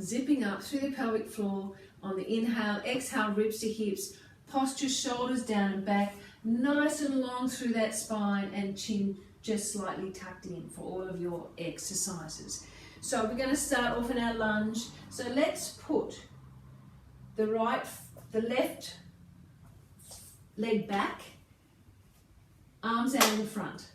zipping up through the pelvic floor. On the inhale, exhale, ribs to hips, posture, shoulders down and back, nice and long through that spine, and chin just slightly tucked in for all of your exercises. So we're going to start off in our lunge. So let's put the left leg back, arms out in front.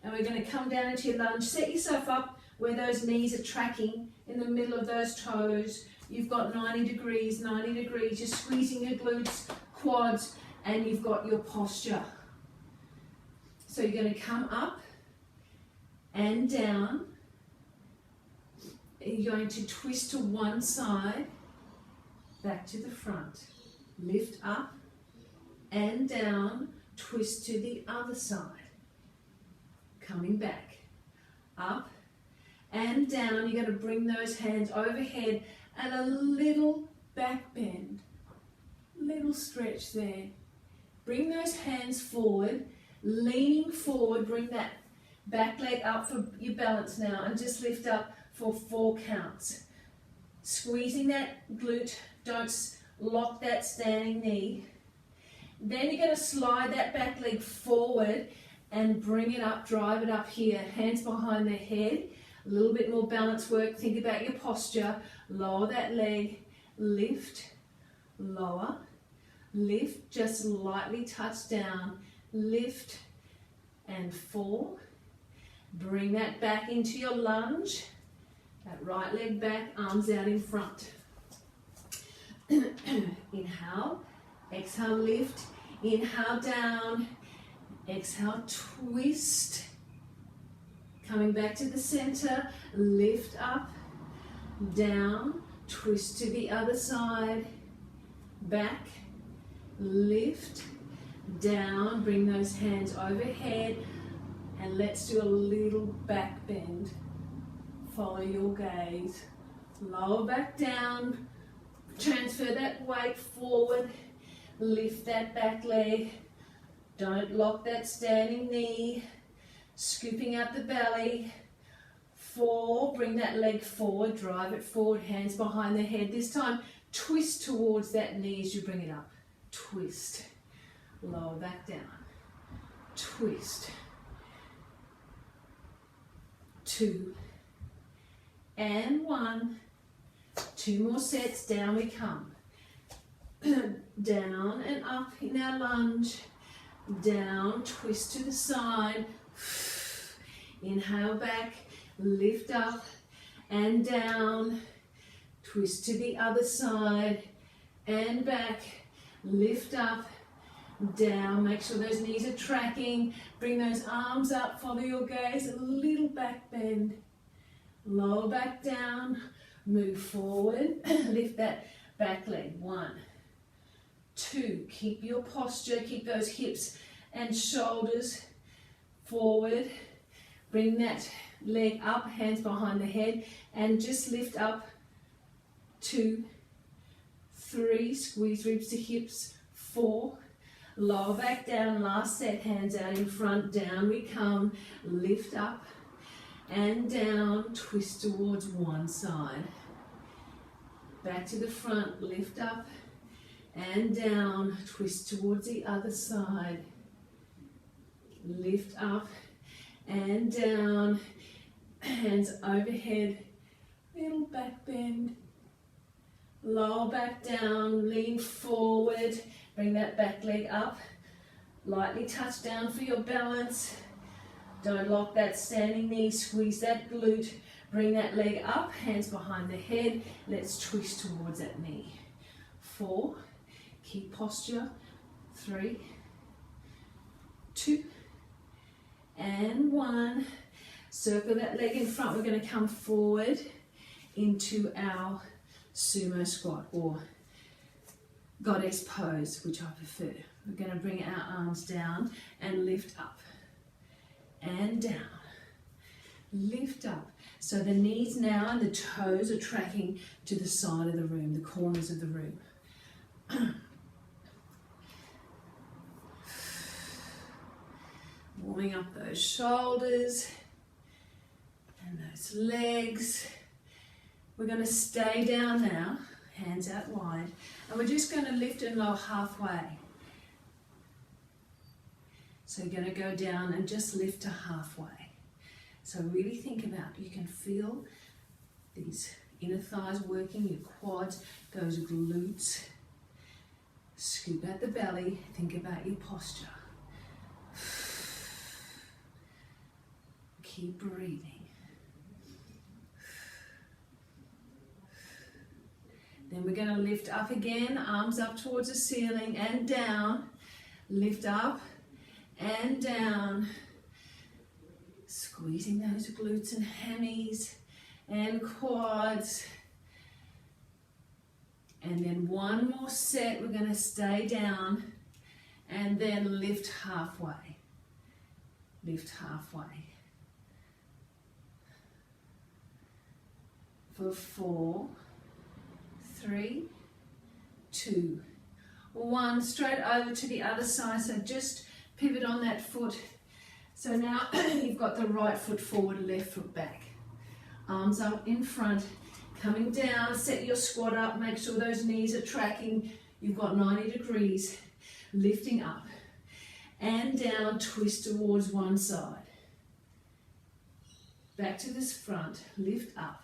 And we're going to come down into your lunge. Set yourself up where those knees are tracking in the middle of those toes. You've got 90 degrees, you're squeezing your glutes, quads, and you've got your posture. So you're going to come up and down. You're going to twist to one side, back to the front. Lift up and down, twist to the other side. Coming back, up and down. You're going to bring those hands overhead and a little back bend, little stretch there. Bring those hands forward, leaning forward, bring that back leg up for your balance now, and just lift up for 4 counts. Squeezing that glute, don't lock that standing knee. Then you're going to slide that back leg forward and bring it up, drive it up here, hands behind the head. A little bit more balance work, think about your posture. Lower that leg, lift, lower, lift, just lightly touch down, lift and fall. Bring that back into your lunge. That right leg back, arms out in front. Inhale, exhale, lift, inhale down, exhale, twist. Coming back to the center, lift up, down, twist to the other side, back, lift, down, bring those hands overhead, and let's do a little back bend. Follow your gaze. Lower back down, transfer that weight forward, lift that back leg, don't lock that standing knee, scooping out the belly. 4, bring that leg forward, drive it forward, hands behind the head. This time, twist towards that knee as you bring it up. Twist. Lower back down. Twist. 2 and 1. 2 more sets, down we come. Down and up in our lunge. Down, twist to the side. Inhale back, lift up and down. Twist to the other side and back. Lift up, down. Make sure those knees are tracking. Bring those arms up, follow your gaze. A little back bend. Lower back down. Move forward. Lift that back leg. 1, 2. Keep your posture. Keep those hips and shoulders forward. Bring that leg up, hands behind the head, and just lift up. 2, 3. Squeeze ribs to hips. 4. Lower back down. Last set. Hands out in front. Down we come. Lift up and down. Twist towards one side. Back to the front. Lift up and down. Twist towards the other side. Lift up and down. Hands overhead. Little back bend. Lower back down. Lean forward. Bring that back leg up. Lightly touch down for your balance. Don't lock that standing knee. Squeeze that glute. Bring that leg up. Hands behind the head. Let's twist towards that knee. 4. Keep posture. 3, 2 and 1. Circle that leg in front. We're going to come forward into our sumo squat or goddess pose, which I prefer. We're going to bring our arms down and lift up and down. Lift up. So the knees now and the toes are tracking to the side of the room, the corners of the room. Warming up those shoulders and those legs. We're going to stay down now, hands out wide, and we're just going to lift and lower halfway. So you're going to go down and just lift to halfway. So really think about, you can feel these inner thighs working, your quads, those glutes. Scoop out the belly, think about your posture. Keep breathing. Then we're going to lift up again, arms up towards the ceiling and down. Lift up and down. Squeezing those glutes and hammies and quads. And then one more set, we're going to stay down and then lift halfway. Lift halfway. For 4, 3, 2, 1. Straight over to the other side. So just pivot on that foot. So now you've got the right foot forward, left foot back. Arms up in front, coming down. Set your squat up. Make sure those knees are tracking. You've got 90 degrees. Lifting up and down. Twist towards one side. Back to this front. Lift up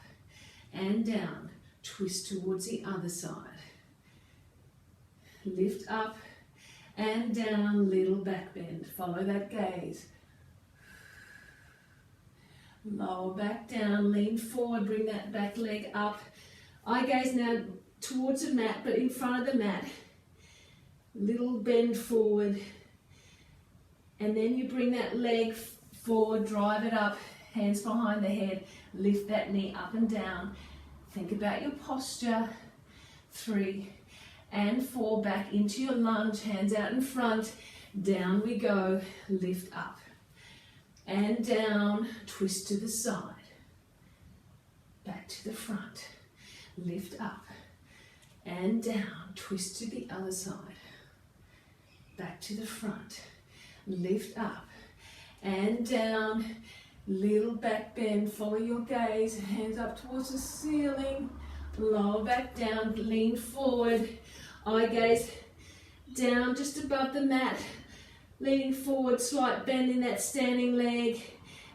and down. Twist towards the other side. Lift up and down, little back bend. Follow that gaze. Lower back down, lean forward, bring that back leg up. Eye gaze now towards the mat, but in front of the mat. Little bend forward. And then you bring that leg forward, drive it up, hands behind the head. Lift that knee up and down. Think about your posture. 3 and 4, back into your lunge, hands out in front. Down we go, lift up and down, twist to the side. Back to the front, lift up and down, twist to the other side. Back to the front, lift up and down. Little back bend, follow your gaze, hands up towards the ceiling, lower back down, lean forward, eye gaze down just above the mat, leaning forward, slight bend in that standing leg,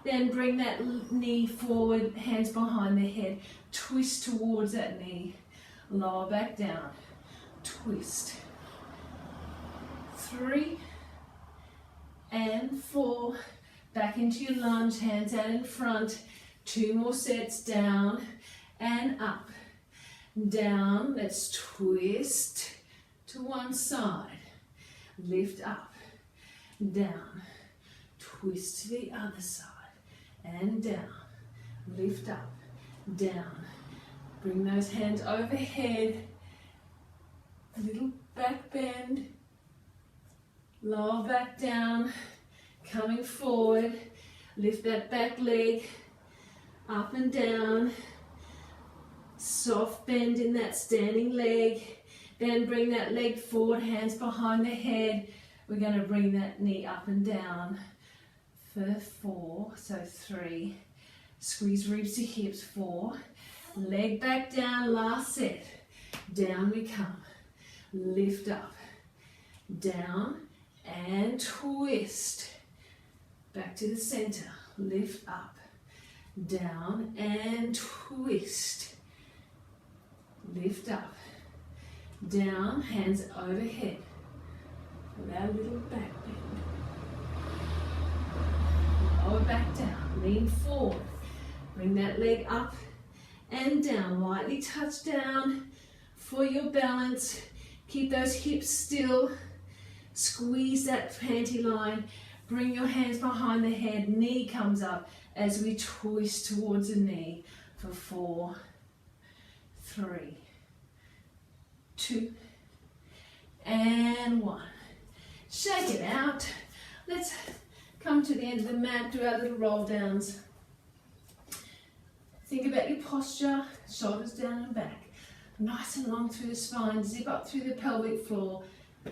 then bring that knee forward, hands behind the head, twist towards that knee, lower back down, twist. 3 and 4, back into your lunge, hands out in front. 2 more sets, down and up. Down, let's twist to one side. Lift up, down. Twist to the other side and down. Lift up, down. Bring those hands overhead. A little back bend. Lower back down. Coming forward, lift that back leg, up and down, soft bend in that standing leg, then bring that leg forward, hands behind the head. We're going to bring that knee up and down for 4, so 3, squeeze ribs to hips, 4, leg back down, last set, down we come, lift up, down and twist. Back to the center, lift up, down and twist. Lift up, down, hands overhead. Allow a little back bend. Lower back down, lean forward. Bring that leg up and down, lightly touch down for your balance. Keep those hips still. Squeeze that panty line. Bring your hands behind the head, knee comes up as we twist towards the knee for 4, 3, 2, and 1. Shake it out. Let's come to the end of the mat, do our little roll downs. Think about your posture, shoulders down and back. Nice and long through the spine, zip up through the pelvic floor,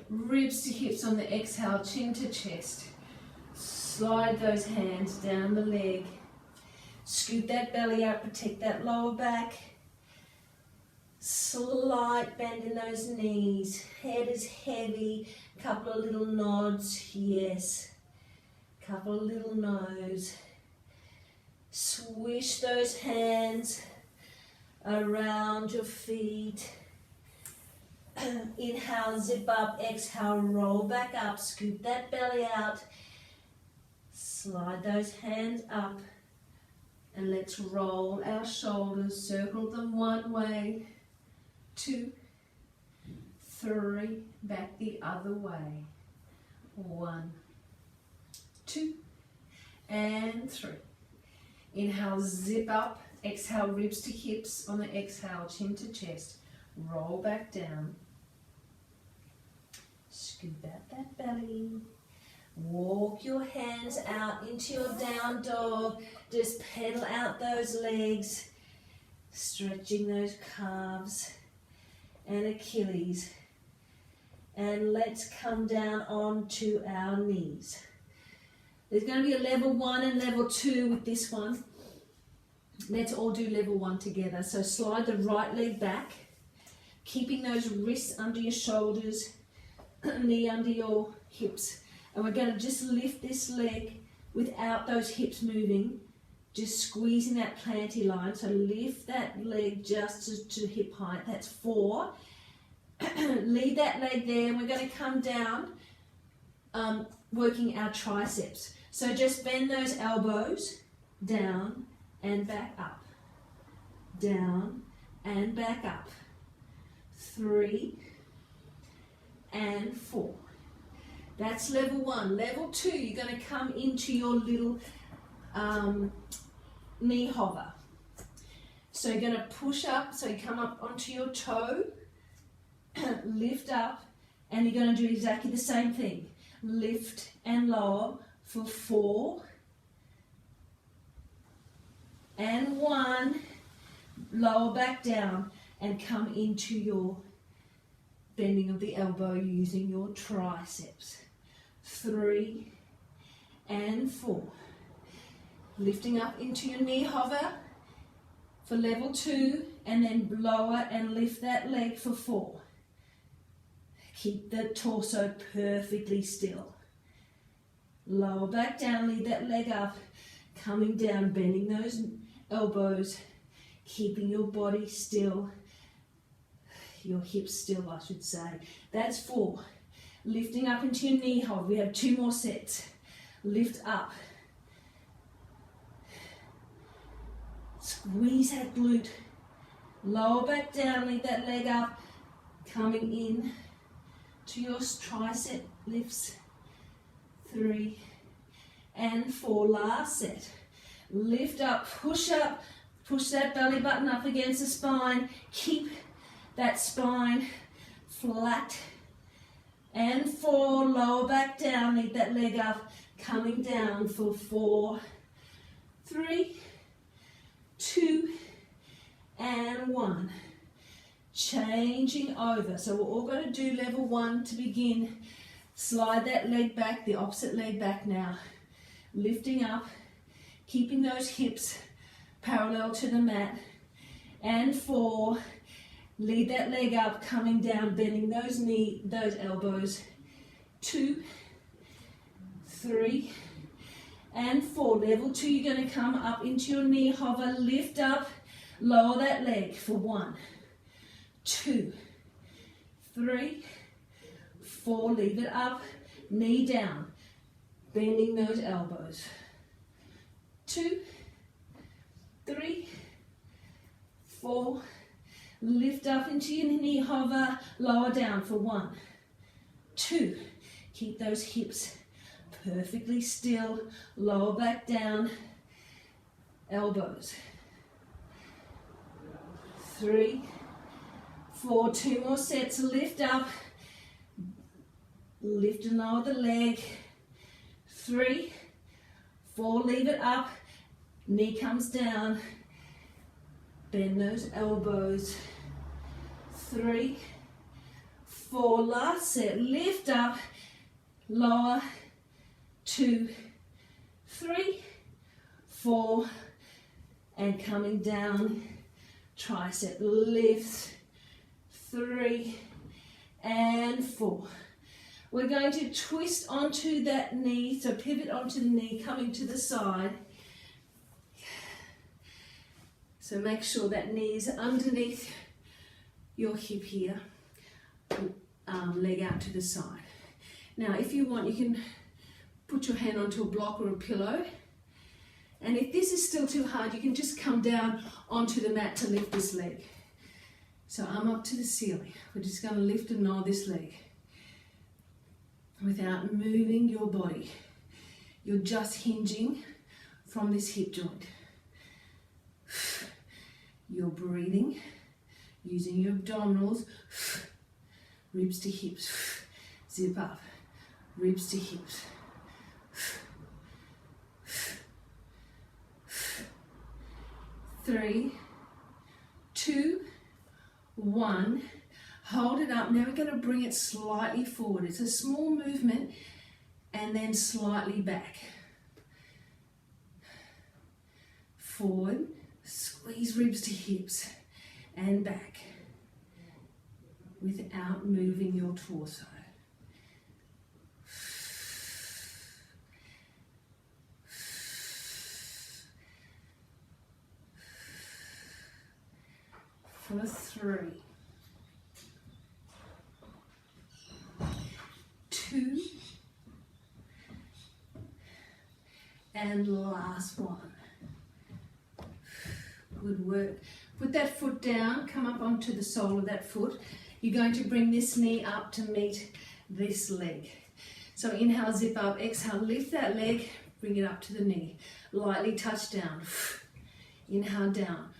ribs to hips on the exhale, chin to chest. Slide those hands down the leg. Scoop that belly out, protect that lower back. Slight bend in those knees. Head is heavy. Couple of little nods. Yes. Couple of little nods. Swish those hands around your feet. Inhale, zip up. Exhale, roll back up. Scoop that belly out. Slide those hands up. And let's roll our shoulders. Circle them one way. 2, 3. Back the other way. 1, 2, and 3. Inhale, zip up. Exhale, ribs to hips. On the exhale, chin to chest. Roll back down. Scoop out that belly. Walk your hands out into your down dog. Just pedal out those legs. Stretching those calves and Achilles. And let's come down onto our knees. There's going to be a level 1 and level 2 with this one. Let's all do level 1 together. So slide the right leg back, keeping those wrists under your shoulders, knee under your hips. And we're going to just lift this leg without those hips moving, just squeezing that planty line. So lift that leg just to hip height. That's 4. Leave that leg there, and we're going to come down, working our triceps. So just bend those elbows down and back up. Down and back up. 3 and 4. That's level 1. Level 2, you're going to come into your little knee hover. So you're going to push up, so you come up onto your toe, lift up, and you're going to do exactly the same thing. Lift and lower for 4 and 1. Lower back down and come into your bending of the elbow using your triceps. 3 and 4. Lifting up into your knee hover for level 2, and then lower and lift that leg for 4. Keep the torso perfectly still. Lower back down, lead that leg up, coming down, bending those elbows, keeping your body still, your hips still, I should say. That's 4. Lifting up into your knee hold. We have 2 more sets. Lift up. Squeeze that glute. Lower back down, lead that leg up, coming in to your tricep lifts. 3 and 4. Last set. Lift up, push that belly button up against the spine. Keep that spine flat. And 4, lower back down, lead that leg up, coming down for 4, 3, 2, and 1. Changing over. So we're all going to do level 1 to begin. Slide that leg back, the opposite leg back now. Lifting up, keeping those hips parallel to the mat. And 4, lead that leg up, coming down, bending those elbows. 2, 3, and 4. Level 2, you're going to come up into your knee hover, lift up, lower that leg for 1, 2, 3, 4. Leave it up, knee down, bending those elbows. 2, 3, 4. Lift up into your knee hover, lower down for 1, 2. Keep those hips perfectly still, lower back down, elbows. 3, 4, 2 more sets. Lift up, lift and lower the leg. 3, 4, leave it up, knee comes down, bend those elbows. 3, 4, last set. Lift up, lower. 2, 3, 4, and coming down. Tricep lift, 3, and 4. We're going to twist onto that knee, so pivot onto the knee, coming to the side. So make sure that knee is underneath your hip here, leg out to the side. Now if you want, you can put your hand onto a block or a pillow. And if this is still too hard, you can just come down onto the mat to lift this leg. So arm up to the ceiling. We're just going to lift and lower this leg without moving your body. You're just hinging from this hip joint. You're breathing, using your abdominals, ribs to hips, zip up, ribs to hips. 3, 2, 1. Hold it up. Now we're going to bring it slightly forward. It's a small movement and then slightly back. Forward, squeeze ribs to hips and back without moving your torso. For 3, 2, and last one. Good work. Put that foot down, come up onto the sole of that foot. You're going to bring this knee up to meet this leg. So inhale, zip up, exhale, lift that leg, bring it up to the knee. Lightly touch down. Inhale, down.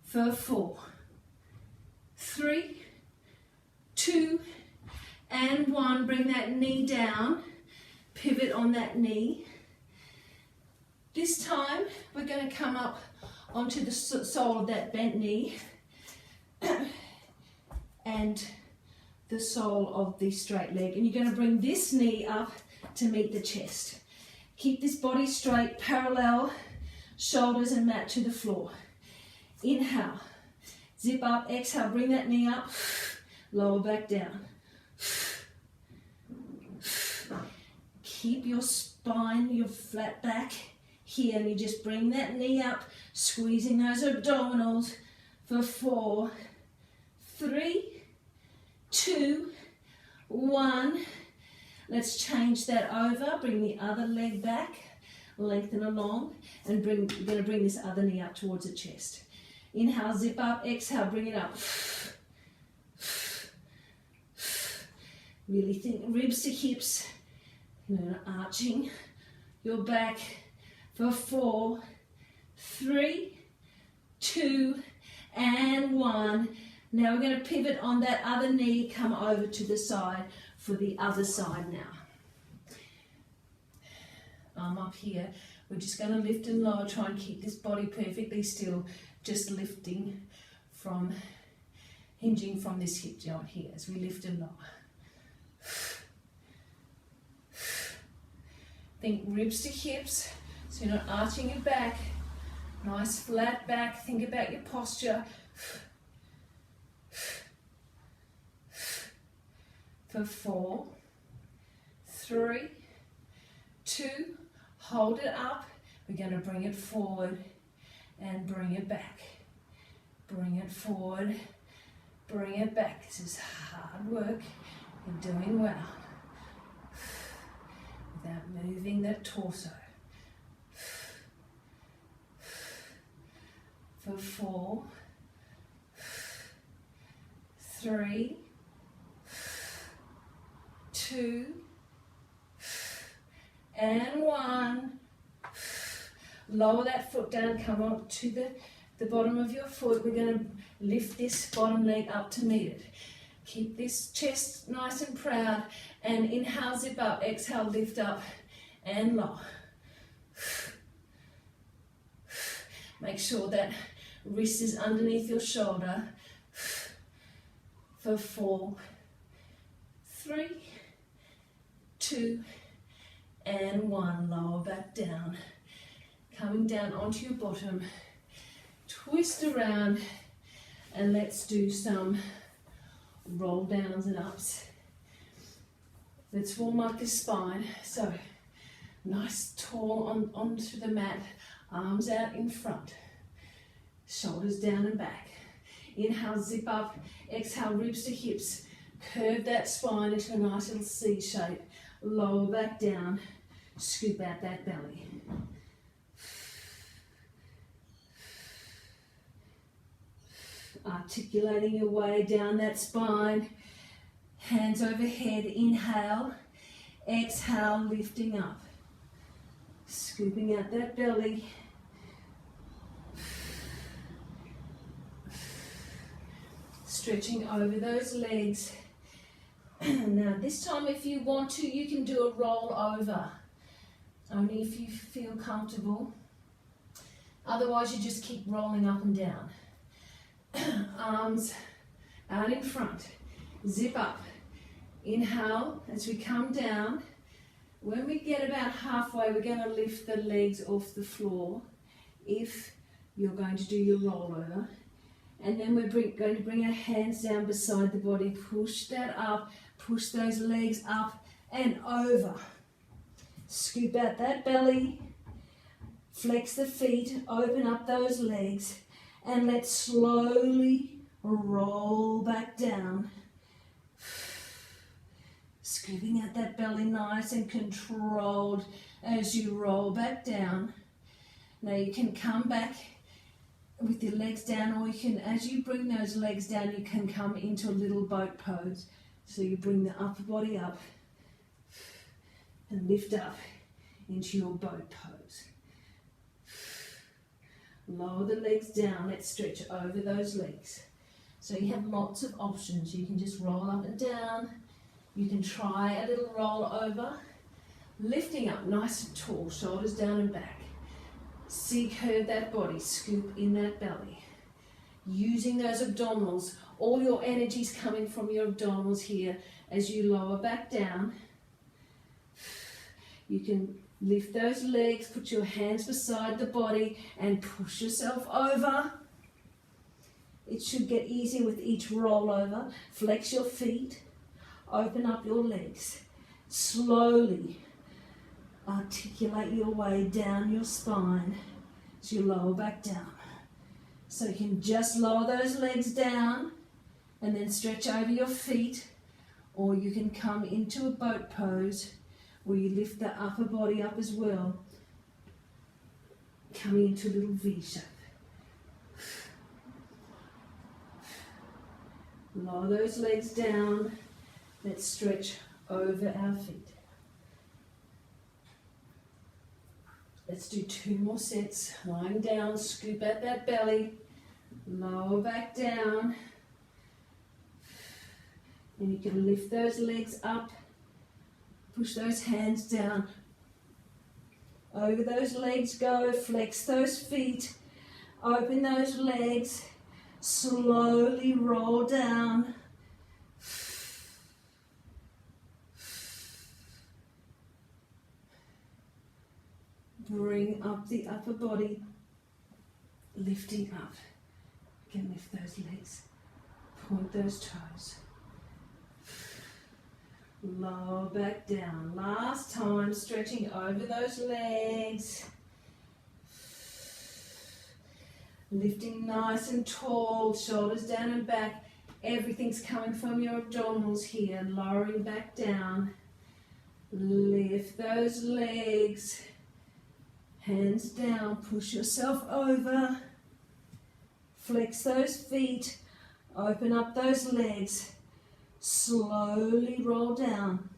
For 4, 3, 2, and 1. Bring that knee down. Pivot on that knee. This time we're going to come up onto the sole of that bent knee and the sole of the straight leg. And you're going to bring this knee up to meet the chest. Keep this body straight, parallel, shoulders and mat to the floor. Inhale, zip up, exhale, bring that knee up, lower back down. Keep your spine, your flat back here, and you just bring that knee up, squeezing those abdominals for 4, 3, 2, 1. Let's change that over, bring the other leg back, lengthen along, and we're going to bring this other knee up towards the chest. Inhale, zip up, exhale, bring it up. Really think ribs to hips, arching your back for 4, 3, 2, and 1. Now we're going to pivot on that other knee, come over to the side for the other side now. Arm up here. We're just going to lift and lower, try and keep this body perfectly still, just lifting from, hinging from this hip joint here as we lift and lower. Think ribs to hips, so you're not arching your back. Nice flat back. Think about your posture. For 4, 3, 2, hold it up. We're going to bring it forward and bring it back. Bring it forward, bring it back. This is hard work. You're doing well. Without moving that torso. For 4, 3, 2, and 1. Lower that foot down, come up to the bottom of your foot. We're going to lift this bottom leg up to meet it. Keep this chest nice and proud, and inhale, zip up, exhale, lift up and lower. Make sure that wrist is underneath your shoulder. For 4, 3, 2, and 1. Lower back down. Coming down onto your bottom. twist around, and let's do some roll downs and ups. Let's warm up the spine. So nice tall onto the mat, arms out in front, shoulders down and back. Inhale, zip up, exhale, ribs to hips, curve that spine into a nice little C shape, lower back down, scoop out that belly. Articulating your way down that spine, hands overhead, inhale, exhale, lifting up, scooping out that belly. Stretching over those legs. Now this time if you want to, you can do a roll over, only if you feel comfortable. Otherwise you just keep rolling up and down. Arms out in front, zip up, inhale as we come down. When we get about halfway, we're going to lift the legs off the floor if you're going to do your rollover. And then we're going to bring our hands down beside the body, push that up, push those legs up and over. Scoop out that belly, flex the feet, open up those legs, and let's slowly roll back down. Scooping out that belly nice and controlled as you roll back down. Now you can come back with your legs down, or you can, as you bring those legs down, you can come into a little boat pose. So you bring the upper body up and lift up into your boat pose. Lower the legs down, let's stretch over those legs. So you have lots of options. You can just roll up and down. You can try a little roll over, lifting up nice and tall, shoulders down and back. C-curve that body, scoop in that belly. Using those abdominals, all your energy's coming from your abdominals here as you lower back down. You can lift those legs, put your hands beside the body and push yourself over. It should get easier with each rollover. Flex your feet, open up your legs. Slowly articulate your way down your spine as you lower back down. So you can just lower those legs down and then stretch over your feet, or you can come into a boat pose where you lift the upper body up as well, coming into a little V shape. Lower those legs down. Let's stretch over our feet. Let's do 2 more sets. Lying down, scoop out that belly, lower back down. And you can lift those legs up, push those hands down. Over those legs go, flex those feet, open those legs, slowly roll down. Bring up the upper body, lifting up. You can lift those legs, point those toes. Lower back down. Last time, stretching over those legs. Lifting nice and tall, shoulders down and back. Everything's coming from your abdominals here. Lowering back down. Lift those legs. Hands down, push yourself over. Flex those feet. Open up those legs. Slowly roll down.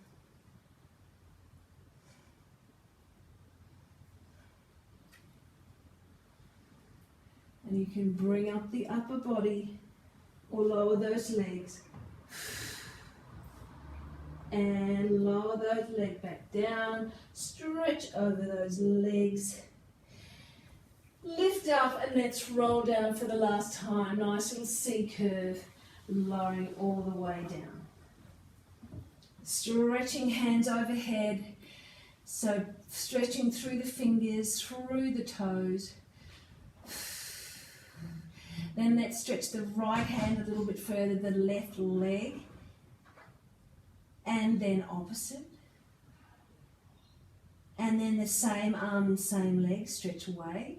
And you can bring up the upper body or lower those legs. And lower those legs back down. Stretch over those legs. Lift up and let's roll down for the last time. Nice little C curve. Lowering all the way down. Stretching hands overhead. So stretching through the fingers, through the toes. Then let's stretch the right hand a little bit further, the left leg, and then opposite. And then the same arm and same leg, stretch away,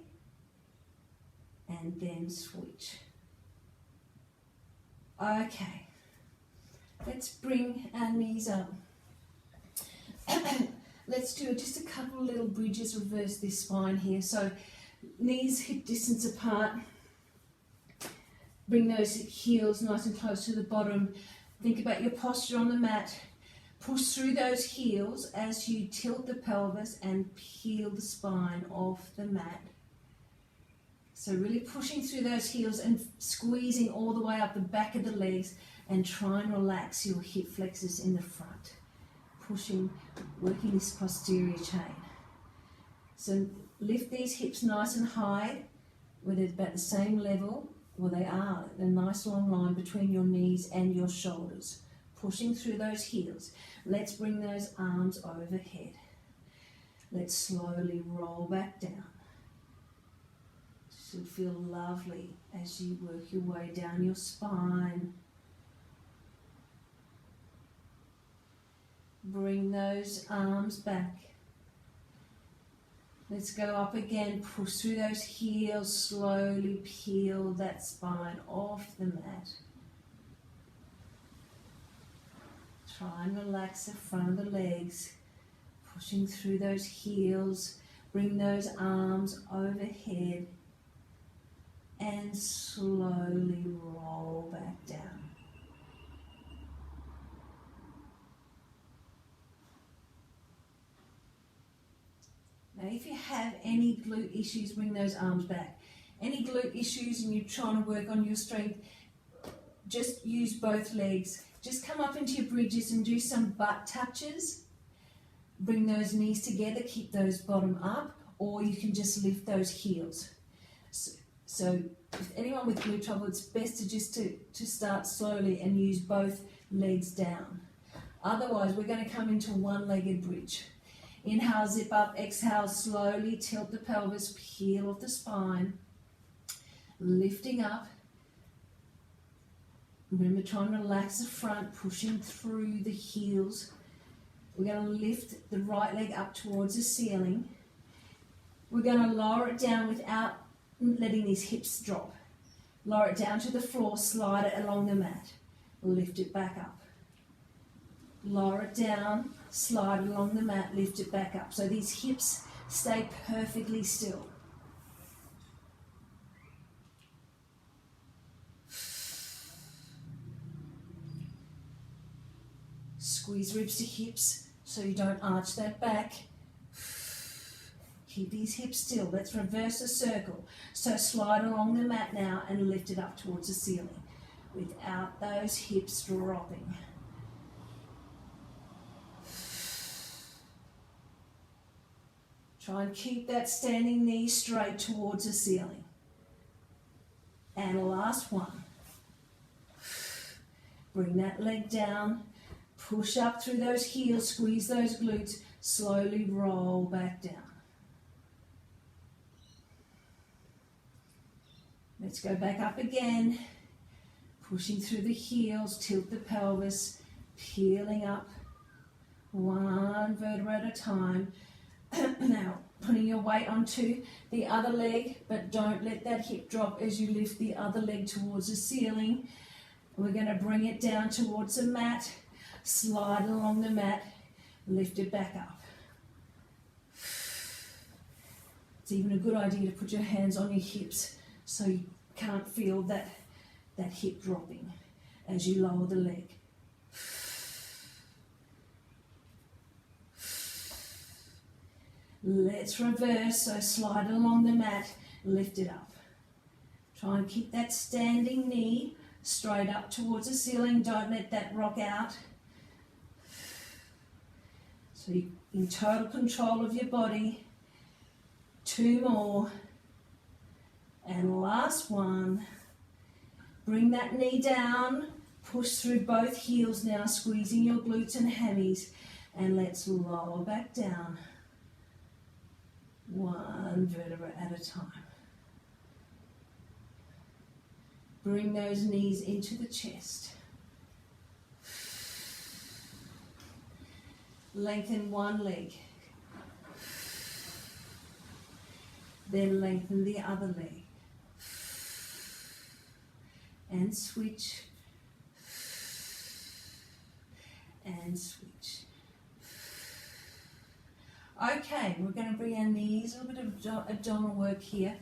and then switch. Okay, let's bring our knees up. Let's do just a couple of little bridges, reverse this spine here. So knees hip distance apart. Bring those heels nice and close to the bottom. Think about your posture on the mat. Push through those heels as you tilt the pelvis and peel the spine off the mat. So really pushing through those heels and squeezing all the way up the back of the legs, and try and relax your hip flexors in the front. Pushing, working this posterior chain. So lift these hips nice and high, where they're about the same level. Well, they are a nice long line between your knees and your shoulders. Pushing through those heels. Let's bring those arms overhead. Let's slowly roll back down. It should feel lovely as you work your way down your spine. Bring those arms back. Let's go up again, push through those heels, slowly peel that spine off the mat. Try and relax the front of the legs, pushing through those heels. Bring those arms overhead and slowly roll back down. Now, if you have any glute issues, bring those arms back. Any glute issues and you're trying to work on your strength, just use both legs. Just come up into your bridges and do some butt touches. Bring those knees together, keep those bottom up, or you can just lift those heels. So if anyone with glute trouble, it's best to start slowly and use both legs down. Otherwise, we're going to come into one-legged bridge. Inhale, zip up, exhale, slowly tilt the pelvis, peel off the spine, lifting up. Remember, try and relax the front, pushing through the heels. We're going to lift the right leg up towards the ceiling. We're going to lower it down without letting these hips drop. Lower it down to the floor, slide it along the mat. Lift it back up. Lower it down, slide it along the mat, lift it back up. So these hips stay perfectly still. Squeeze ribs to hips so you don't arch that back. Keep these hips still. Let's reverse the circle. So slide along the mat now and lift it up towards the ceiling without those hips dropping. Try and keep that standing knee straight towards the ceiling. And last one. Bring that leg down. Push up through those heels, squeeze those glutes, slowly roll back down. Let's go back up again. Pushing through the heels, tilt the pelvis, peeling up one vertebra at a time. Now, putting your weight onto the other leg, but don't let that hip drop as you lift the other leg towards the ceiling. We're going to bring it down towards the mat, slide along the mat, lift it back up. It's even a good idea to put your hands on your hips so you can't feel that hip dropping as you lower the leg. Let's reverse, so slide along the mat, lift it up. Try and keep that standing knee straight up towards the ceiling, don't let that rock out. So you're in total control of your body. 2 more. And last one. Bring that knee down, push through both heels now, squeezing your glutes and hammies, and let's lower back down. 1 vertebra at a time. Bring those knees into the chest. Lengthen one leg. Then lengthen the other leg. And switch. And switch. Okay, we're going to bring our knees, a little bit of abdominal work here.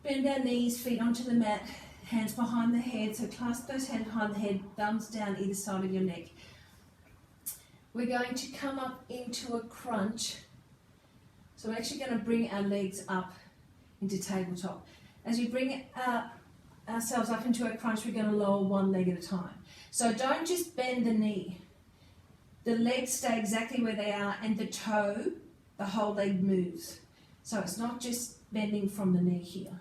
Bend our knees, feet onto the mat, hands behind the head. So clasp those hands behind the head, thumbs down either side of your neck. We're going to come up into a crunch. So we're actually going to bring our legs up into tabletop. As we bring ourselves up into a crunch, we're going to lower one leg at a time. So don't just bend the knee. The legs stay exactly where they are, and the toe, the whole leg moves. So it's not just bending from the knee here.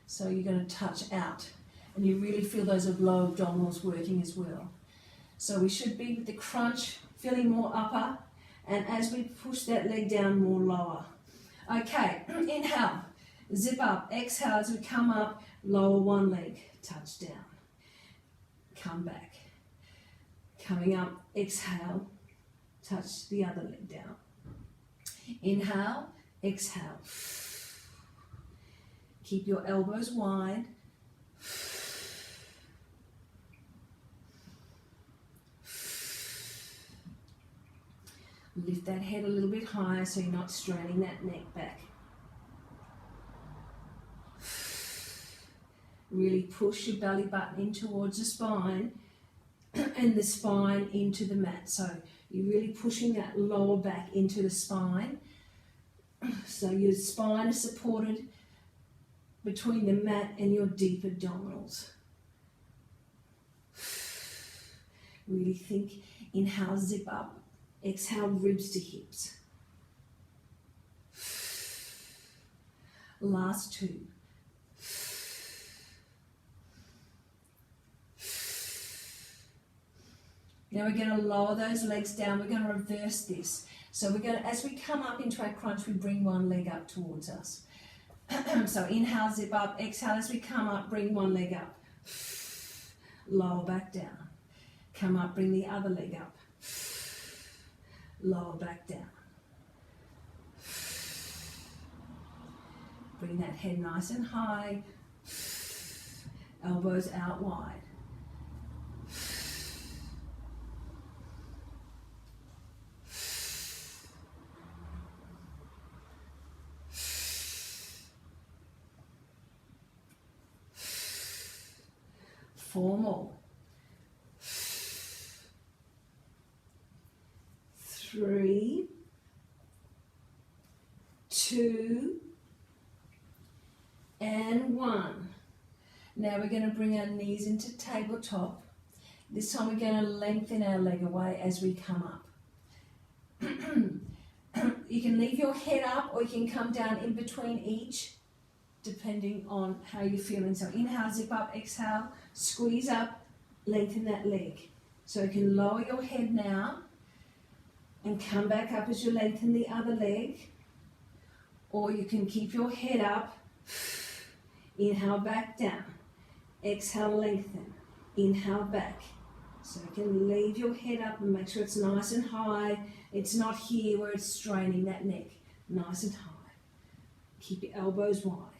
So you're going to touch out, and you really feel those low abdominals working as well. So we should be with the crunch, feeling more upper, and as we push that leg down, more lower. Okay, inhale, zip up. Exhale as we come up, lower one leg, touch down. Come back. Coming up, exhale, touch the other leg down. Inhale, exhale. Keep your elbows wide. Lift that head a little bit higher so you're not straining that neck back. Really push your belly button in towards the spine and the spine into the mat. So you're really pushing that lower back into the spine. So your spine is supported between the mat and your deep abdominals. Really think, inhale, zip up. Exhale, ribs to hips. Last two. Now we're going to lower those legs down. We're going to reverse this. So we're going to, as we come up into our crunch, we bring one leg up towards us. So inhale, zip up. Exhale, as we come up, bring one leg up. Lower back down. Come up, bring the other leg up. Lower back down. Bring that head nice and high. Elbows out wide. Four more. 3, 2, and 1. Now we're going to bring our knees into tabletop. This time we're going to lengthen our leg away as we come up. You can leave your head up or you can come down in between each, depending on how you're feeling. So inhale, zip up, exhale, squeeze up, lengthen that leg. So you can lower your head now and come back up as you lengthen the other leg. Or you can keep your head up, inhale back down, exhale lengthen, inhale back. So you can leave your head up and make sure it's nice and high. It's not here where it's straining that neck. Nice and high. Keep your elbows wide.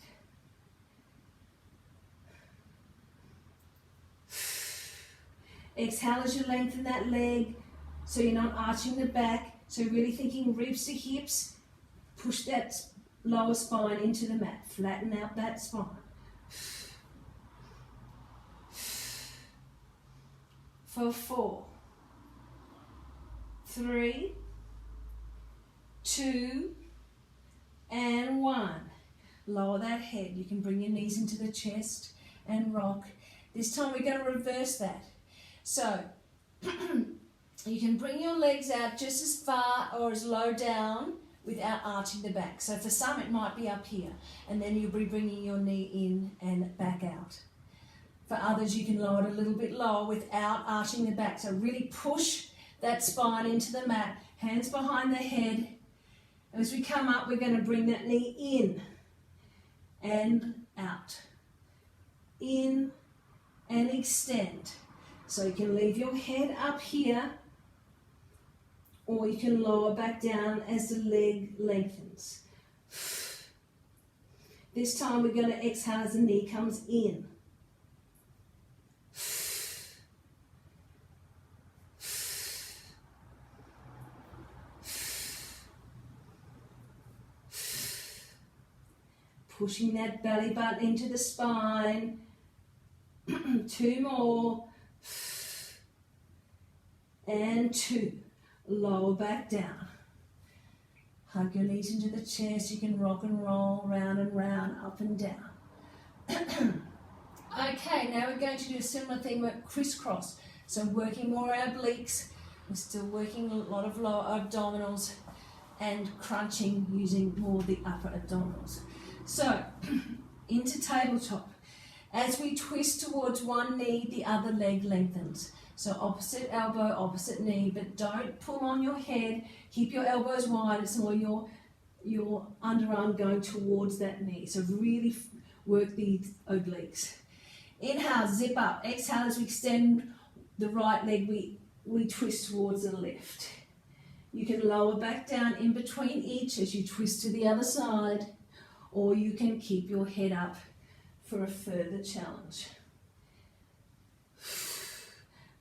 Exhale as you lengthen that leg. So you're not arching the back. So really thinking ribs to hips. Push that lower spine into the mat. Flatten out that spine. For 4, 3, 2, and 1. Lower that head. You can bring your knees into the chest and rock. This time we're going to reverse that. So you can bring your legs out just as far or as low down without arching the back. So for some it might be up here, and then you'll be bringing your knee in and back out. For others you can lower it a little bit lower without arching the back. So really push that spine into the mat, hands behind the head. And as we come up, we're going to bring that knee in and out. in and extend. So you can leave your head up here, or you can lower back down as the leg lengthens. This time we're going to exhale as the knee comes in. Pushing that belly button into the spine. 2 more. And 2. Lower back down. Hug your knees into the chest. You can rock and roll round and round, up and down. Okay, now we're going to do a similar thing but crisscross. So working more our obliques. We're still working a lot of lower abdominals and crunching using more the upper abdominals. So, into tabletop. As we twist towards one knee, the other leg lengthens. So opposite elbow, opposite knee, but don't pull on your head. Keep your elbows wide. It's more your underarm going towards that knee. So really work the obliques. Inhale, zip up. Exhale as we extend the right leg, we twist towards the left. You can lower back down in between each as you twist to the other side, or you can keep your head up for a further challenge.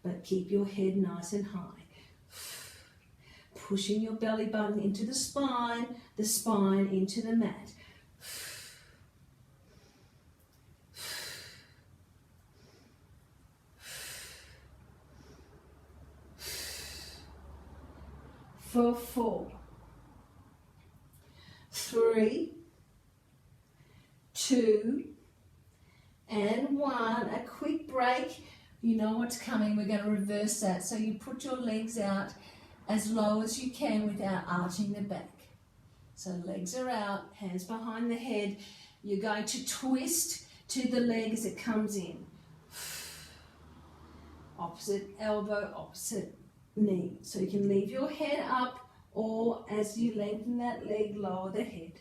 But keep your head nice and high. Pushing your belly button into the spine into the mat. For 4, 3, 2, and 1. A quick break. You know what's coming. We're going to reverse that. So you put your legs out as low as you can without arching the back. So legs are out, hands behind the head. You're going to twist to the leg as it comes in. Opposite elbow, opposite knee. So you can leave your head up, or as you lengthen that leg, lower the head.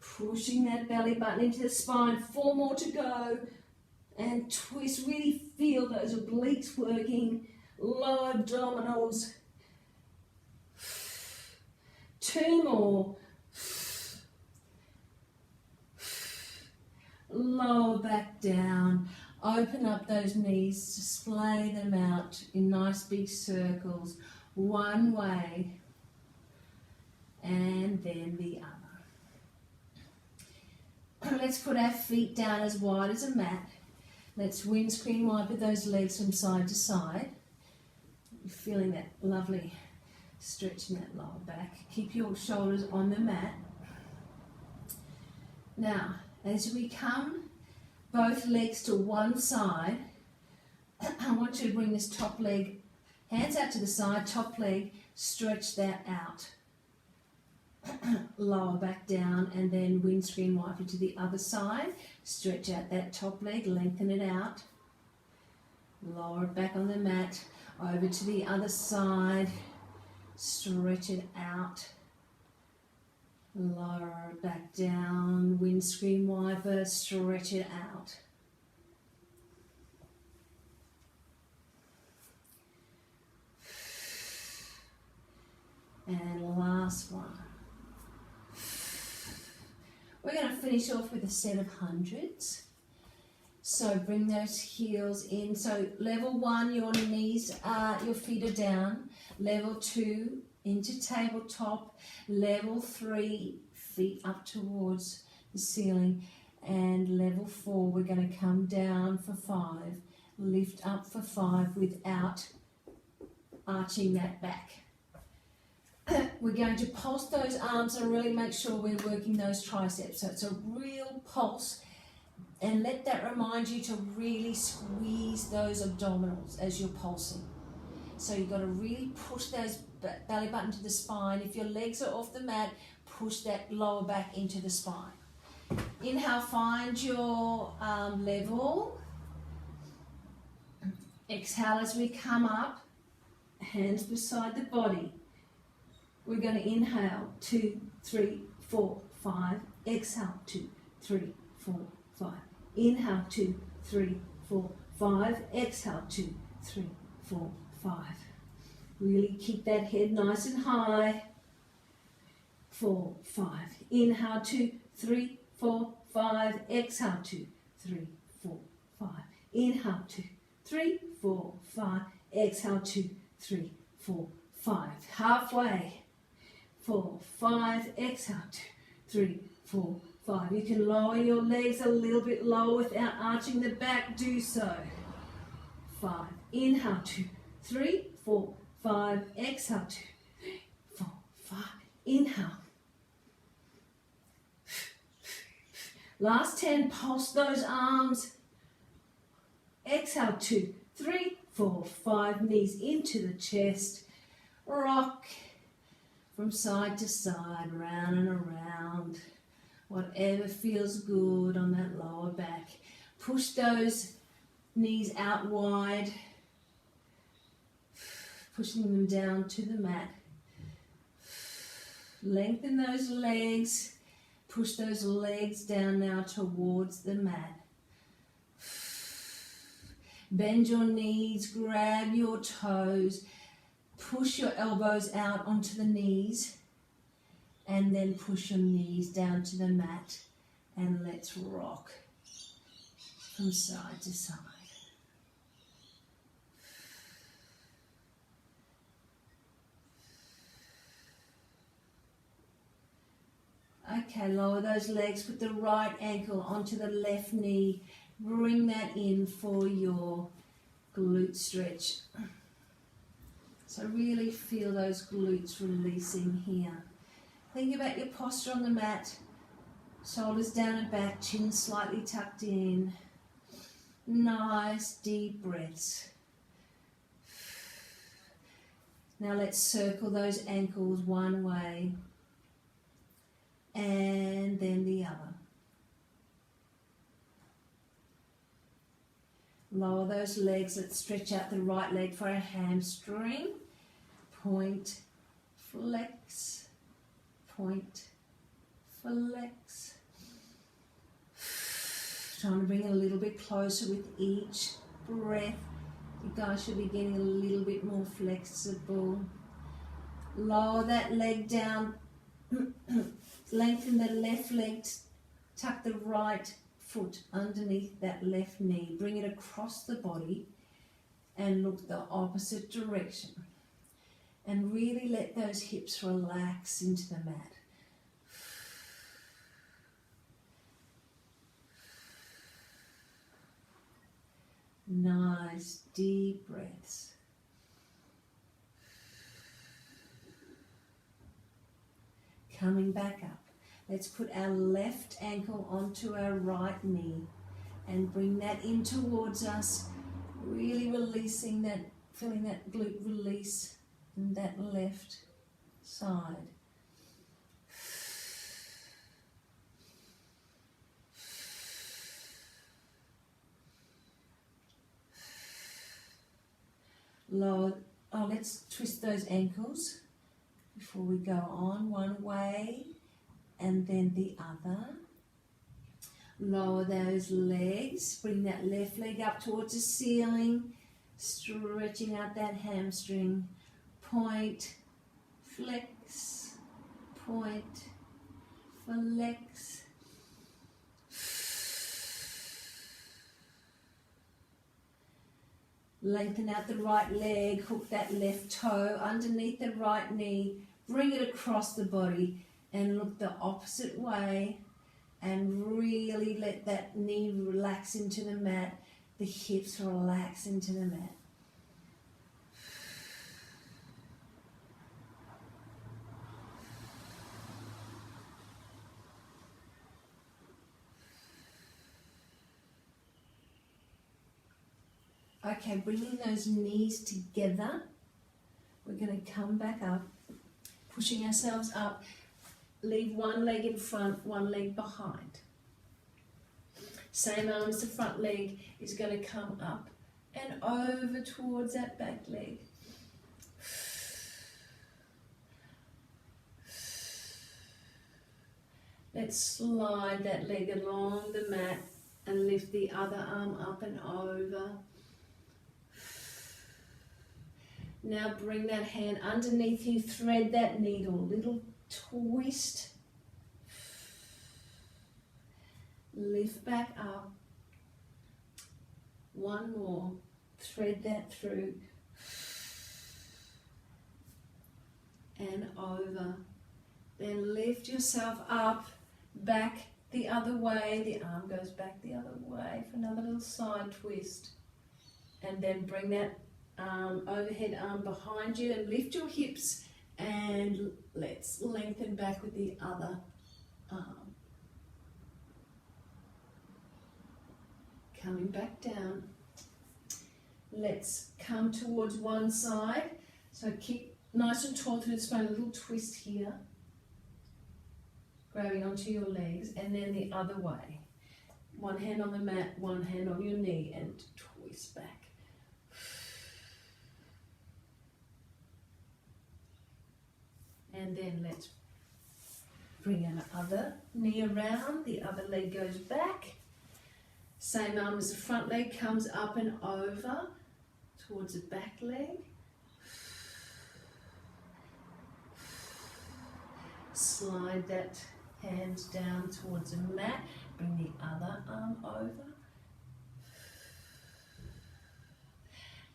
Pushing that belly button into the spine. 4 more to go. And twist. Really feel those obliques working. Lower abdominals. 2 more. Lower back down. Open up those knees. Display them out in nice big circles. One way. And then the other. Let's put our feet down as wide as a mat. Let's windscreen wiper those legs from side to side. You're feeling that lovely stretch in that lower back. Keep your shoulders on the mat. Now, as we come both legs to one side, I want you to bring this top leg, hands out to the side, top leg, stretch that out. Lower back down, and then windscreen wiper to the other side. Stretch out that top leg, lengthen it out. Lower it back on the mat, over to the other side. Stretch it out. Lower it back down, windscreen wiper, stretch it out. And last one. We're going to finish off with a set of hundreds. So bring those heels in. So level 1, your knees, your feet are down. Level 2, into tabletop. Level 3, feet up towards the ceiling. And level 4, we're going to come down for 5. Lift up for 5 without arching that back. We're going to pulse those arms and really make sure we're working those triceps. So it's a real pulse, and let that remind you to really squeeze those abdominals as you're pulsing. So you've got to really push those belly button to the spine. If your legs are off the mat, push that lower back into the spine. Inhale, find your level. Exhale as we come up. hands beside the body. We're going to inhale, 2, 3, 4, 5. Exhale, 2, 3, 4, 5. Inhale, 2, 3, 4, 5. Exhale, 2, 3, 4, 5. Really keep that head nice and high. 4, 5. Inhale, 2, 3, 4, 5. Exhale, 2, 3, 4, 5. Inhale, 2, 3, 4, 5. Exhale, 2, 3, 4, 5. Halfway. 4, 5. Exhale, 2, 3, 4, 5. You can lower your legs a little bit lower without arching the back. Do so. 5. Inhale, 2, 3, 4, 5. Exhale, 2, 3, 4, 5. Inhale. Last 10. Pulse those arms. Exhale, 2, 3, 4, 5. Knees into the chest. Rock from side to side, round and around. Whatever feels good on that lower back. Push those knees out wide. Pushing them down to the mat. Lengthen those legs. Push those legs down now towards the mat. Bend your knees, grab your toes, push your elbows out onto the knees, and then push your knees down to the mat, and let's rock from side to side. Okay, lower those legs, put the right ankle onto the left knee. Bring that in for your glute stretch. So really feel those glutes releasing here. Think about your posture on the mat. Shoulders down and back, chin slightly tucked in. Nice deep breaths. Now let's circle those ankles one way and then the other. Lower those legs. Let's stretch out the right leg for a hamstring. Point, flex, point, flex. Trying to bring it a little bit closer with each breath. You guys should be getting a little bit more flexible. Lower that leg down. Lengthen the left leg. Tuck the right foot underneath that left knee. Bring it across the body and look the opposite direction. And really let those hips relax into the mat. Nice deep breaths. Coming back up. Let's put our left ankle onto our right knee and bring that in towards us, really releasing that, feeling that glute release in that left side. Lower, let's twist those ankles before we go on, one way and then the other. Lower those legs, bring that left leg up towards the ceiling, stretching out that hamstring. Point, flex, point, flex. Lengthen out the right leg, hook that left toe underneath the right knee, bring it across the body and look the opposite way and really let that knee relax into the mat, the hips relax into the mat. Okay, bringing those knees together, we're going to come back up, pushing ourselves up, leave one leg in front, one leg behind. Same arms, the front leg is going to come up and over towards that back leg. Let's slide that leg along the mat and lift the other arm up and over. Now bring that hand underneath you, thread that needle, little twist. Lift back up. One more, thread that through. And over. Then lift yourself up, back the other way. The arm goes back the other way for another little side twist. And then bring that overhead arm behind you and lift your hips, and let's lengthen back with the other arm. Coming back down. Let's come towards one side. So keep nice and tall through the spine, a little twist here. Grabbing onto your legs, and then the other way. One hand on the mat, one hand on your knee, and twist back. And then let's bring our other knee around, the other leg goes back. Same arm as the front leg comes up and over towards the back leg. Slide that hand down towards the mat, bring the other arm over.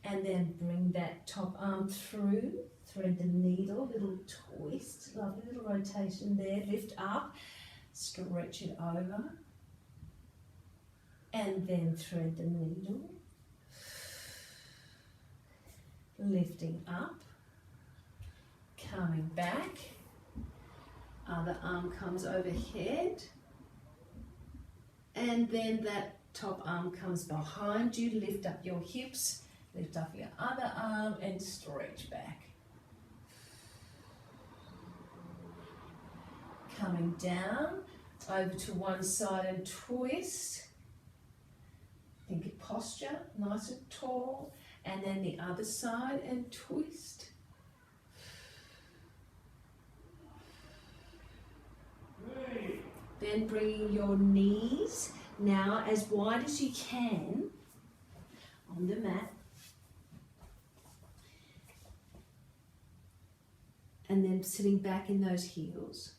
And then bring that top arm through, thread the needle, little twist, lovely little rotation there, lift up, stretch it over, and then thread the needle, lifting up, coming back, other arm comes overhead, and then that top arm comes behind you, lift up your hips, lift up your other arm and stretch back. Coming down, over to one side and twist. Think of posture, nice and tall. And then the other side and twist. Then bringing your knees now as wide as you can on the mat. And then sitting back in those heels.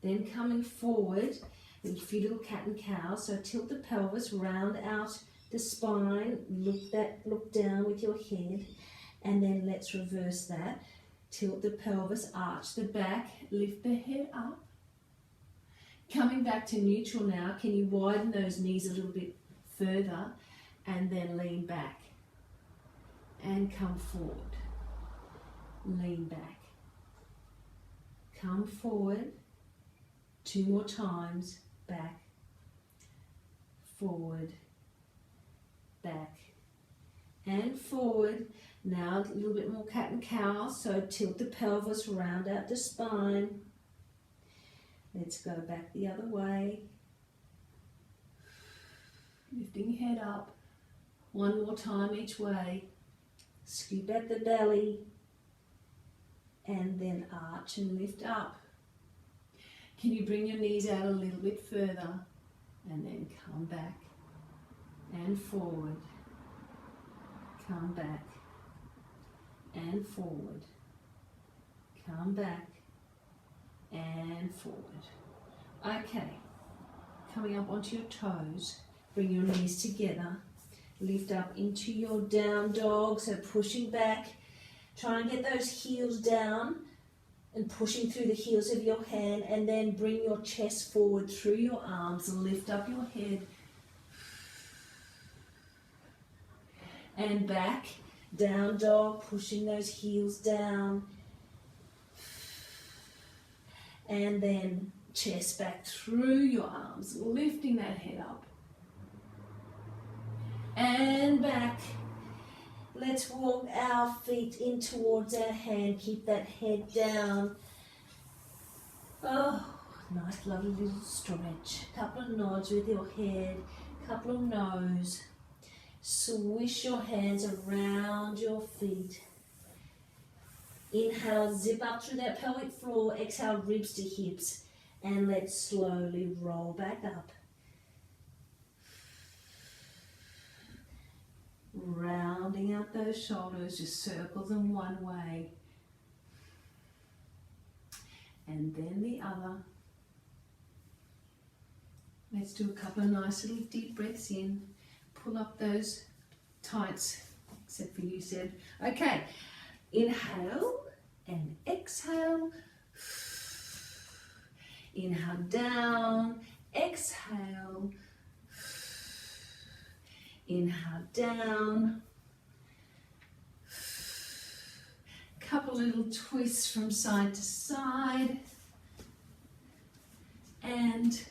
Then coming forward, a few little cat and cow. So tilt the pelvis, round out the spine, look down with your head, and then let's reverse that. Tilt the pelvis, arch the back, lift the head up. Coming back to neutral now, can you widen those knees a little bit further and then lean back and come forward. Lean back. Come forward. 2 more times. Back, forward, back, and forward. Now a little bit more cat and cow. So tilt the pelvis, round out the spine. Let's go back the other way. Lifting head up. 1 more time each way. Scoop at the belly. And then arch and lift up. Can you bring your knees out a little bit further? And then come back and forward. Come back and forward. Come back and forward. Okay, coming up onto your toes, bring your knees together, lift up into your down dog, so pushing back, try and get those heels down and pushing through the heels of your hand, and then bring your chest forward through your arms and lift up your head and back, down dog, pushing those heels down. And then chest back through your arms, lifting that head up. And back. Let's walk our feet in towards our hand. Keep that head down. Oh, nice lovely little stretch. Couple of nods with your head. Couple of no's. Swish your hands around your feet. Inhale, zip up through that pelvic floor. Exhale, ribs to hips. And let's slowly roll back up. Rounding out those shoulders, just circle them one way. And then the other. Let's do a couple of nice little deep breaths in. Pull up those tights, except for you, Seb. Okay, inhale and exhale. Inhale down, exhale. Inhale down. Couple little twists from side to side. And